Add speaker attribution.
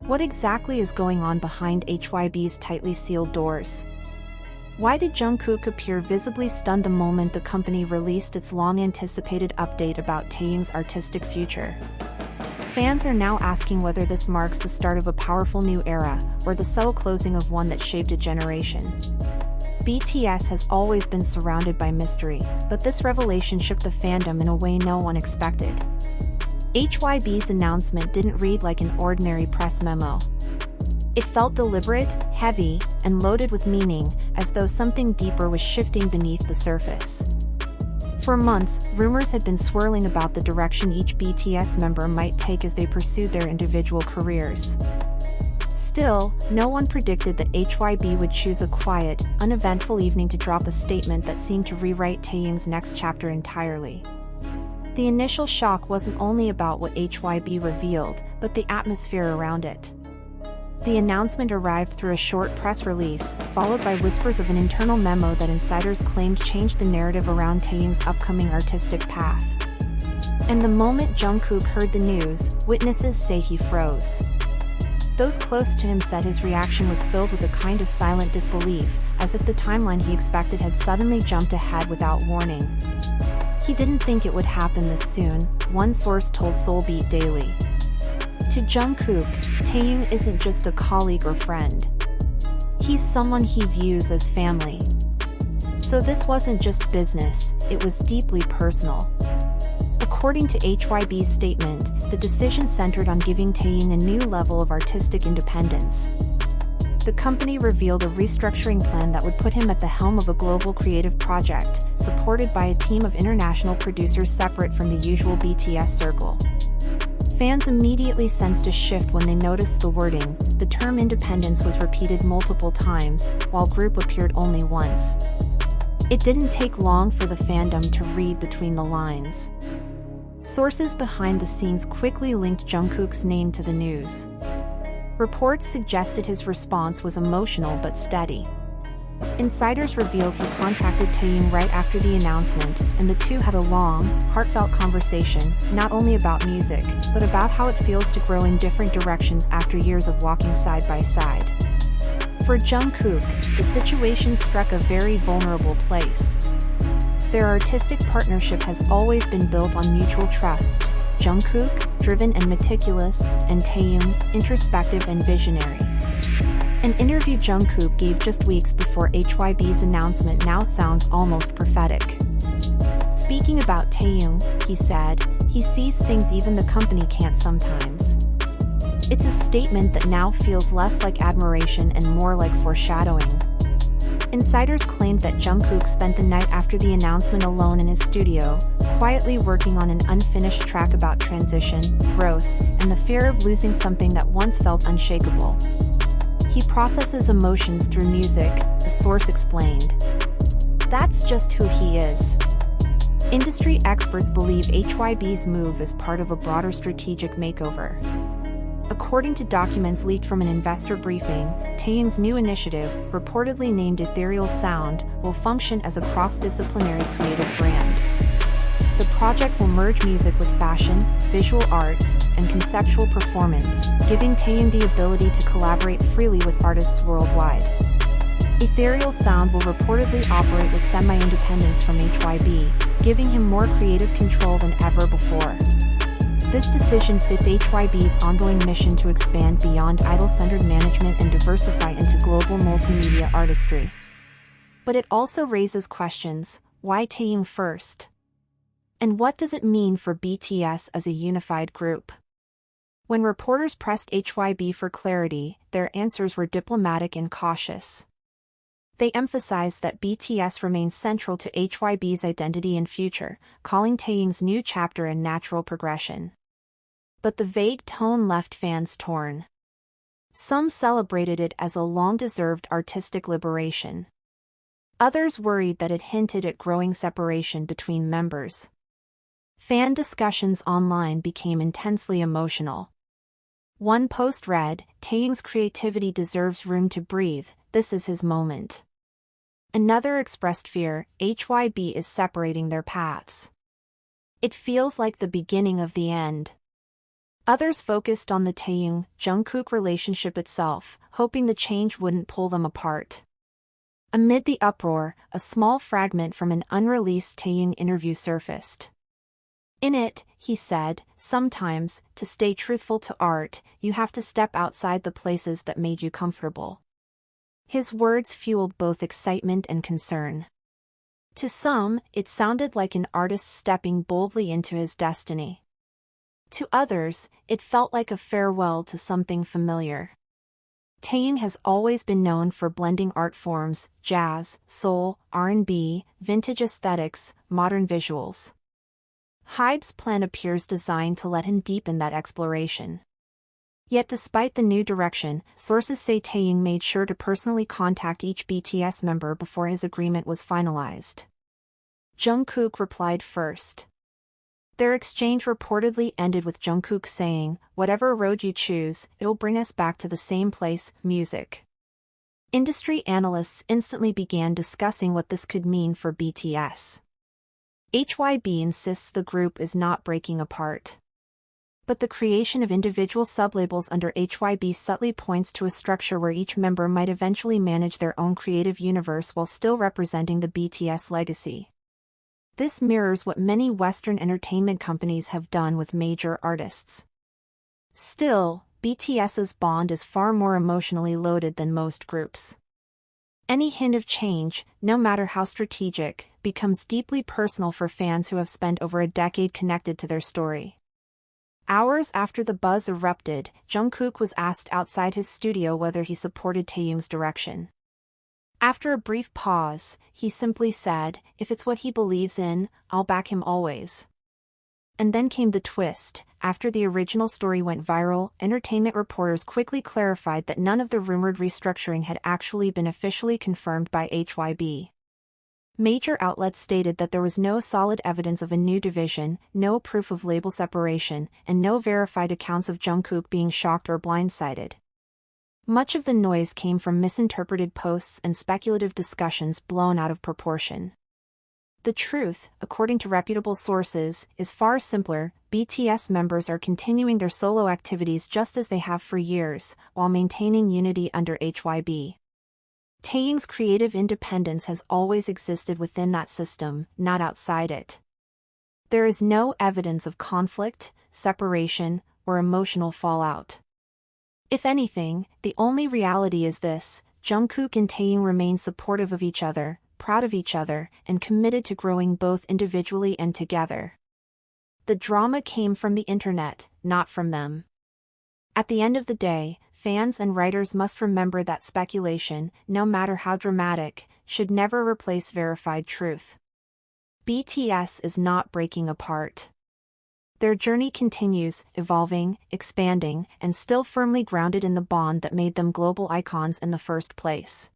Speaker 1: What exactly is going on behind HYBE's tightly sealed doors? Why did Jungkook appear visibly stunned the moment the company released its long-anticipated update about Taehyung's artistic future? Fans are now asking whether this marks the start of a powerful new era, or the subtle closing of one that shaped a generation. BTS has always been surrounded by mystery, but this revelation shook the fandom in a way no one expected. HYBE's announcement didn't read like an ordinary press memo. It felt deliberate, heavy, and loaded with meaning, as though something deeper was shifting beneath the surface. For months, rumors had been swirling about the direction each BTS member might take as they pursued their individual careers. Still, no one predicted that HYBE would choose a quiet, uneventful evening to drop a statement that seemed to rewrite Taehyung's next chapter entirely. The initial shock wasn't only about what HYBE revealed, but the atmosphere around it. The announcement arrived through a short press release, followed by whispers of an internal memo that insiders claimed changed the narrative around Taehyung's upcoming artistic path. And the moment Jungkook heard the news, witnesses say he froze. Those close to him said his reaction was filled with a kind of silent disbelief, as if the timeline he expected had suddenly jumped ahead without warning. He didn't think it would happen this soon, one source told Seoulbeat Daily. To Jungkook, Taehyung isn't just a colleague or friend. He's someone he views as family. So this wasn't just business, it was deeply personal. According to HYBE's statement, the decision centered on giving Taehyung a new level of artistic independence. The company revealed a restructuring plan that would put him at the helm of a global creative project, supported by a team of international producers separate from the usual BTS circle. Fans immediately sensed a shift when they noticed the wording. The term independence was repeated multiple times, while group appeared only once. It didn't take long for the fandom to read between the lines. Sources behind the scenes quickly linked Jungkook's name to the news. Reports suggested his response was emotional but steady. Insiders revealed he contacted Taehyung right after the announcement, and the two had a long, heartfelt conversation, not only about music, but about how it feels to grow in different directions after years of walking side by side. For Jungkook, the situation struck a very vulnerable place. Their artistic partnership has always been built on mutual trust. Jungkook, driven and meticulous, and Taehyung, introspective and visionary. An interview Jungkook gave just weeks before HYBE's announcement now sounds almost prophetic. Speaking about Taehyung, he said, "He sees things even the company can't sometimes." It's a statement that now feels less like admiration and more like foreshadowing. Insiders claimed that Jungkook spent the night after the announcement alone in his studio, quietly working on an unfinished track about transition, growth, and the fear of losing something that once felt unshakable. He processes emotions through music, the source explained. That's just who he is. Industry experts believe HYBE's move is part of a broader strategic makeover. According to documents leaked from an investor briefing, Taehyung's new initiative, reportedly named Ethereal Sound, will function as a cross-disciplinary creative brand. The project will merge music with fashion, visual arts, and conceptual performance, giving Taehyung the ability to collaborate freely with artists worldwide. Ethereal Sound will reportedly operate with semi-independence from HYBE, giving him more creative control than ever before. This decision fits HYBE's ongoing mission to expand beyond idol-centered management and diversify into global multimedia artistry. But it also raises questions: why Taehyung first? And what does it mean for BTS as a unified group? When reporters pressed HYBE for clarity, their answers were diplomatic and cautious. They emphasized that BTS remains central to HYBE's identity and future, calling Taehyung's new chapter a natural progression. But the vague tone left fans torn. Some celebrated it as a long-deserved artistic liberation. Others worried that it hinted at growing separation between members. Fan discussions online became intensely emotional. One post read, "Taehyung's creativity deserves room to breathe, this is his moment." Another expressed fear, HYBE is separating their paths. It feels like the beginning of the end. Others focused on the Taehyung-Jungkook relationship itself, hoping the change wouldn't pull them apart. Amid the uproar, a small fragment from an unreleased Taehyung interview surfaced. In it, he said, "Sometimes, to stay truthful to art, you have to step outside the places that made you comfortable." His words fueled both excitement and concern. To some, it sounded like an artist stepping boldly into his destiny. To others, it felt like a farewell to something familiar. Taehyung has always been known for blending art forms: jazz, soul, R&B, vintage aesthetics, modern visuals. HYBE's plan appears designed to let him deepen that exploration. Yet despite the new direction, sources say Taehyung made sure to personally contact each BTS member before his agreement was finalized. Jungkook replied first. Their exchange reportedly ended with Jungkook saying, "Whatever road you choose, it'll bring us back to the same place, music." Industry analysts instantly began discussing what this could mean for BTS. HYBE insists the group is not breaking apart. But the creation of individual sublabels under HYBE subtly points to a structure where each member might eventually manage their own creative universe while still representing the BTS legacy. This mirrors what many Western entertainment companies have done with major artists. Still, BTS's bond is far more emotionally loaded than most groups. Any hint of change, no matter how strategic, becomes deeply personal for fans who have spent over a decade connected to their story. Hours after the buzz erupted, Jungkook was asked outside his studio whether he supported Taehyung's direction. After a brief pause, he simply said, "If it's what he believes in, I'll back him always." And then came the twist. After the original story went viral, entertainment reporters quickly clarified that none of the rumored restructuring had actually been officially confirmed by HYBE. Major outlets stated that there was no solid evidence of a new division, no proof of label separation, and no verified accounts of Jungkook being shocked or blindsided. Much of the noise came from misinterpreted posts and speculative discussions blown out of proportion. The truth, according to reputable sources, is far simpler. BTS members are continuing their solo activities just as they have for years, while maintaining unity under HYBE. Taehyung's creative independence has always existed within that system, not outside it. There is no evidence of conflict, separation, or emotional fallout. If anything, the only reality is this: Jungkook and Taehyung remain supportive of each other, proud of each other, and committed to growing both individually and together. The drama came from the internet, not from them. At the end of the day, fans and writers must remember that speculation, no matter how dramatic, should never replace verified truth. BTS is not breaking apart. Their journey continues, evolving, expanding, and still firmly grounded in the bond that made them global icons in the first place.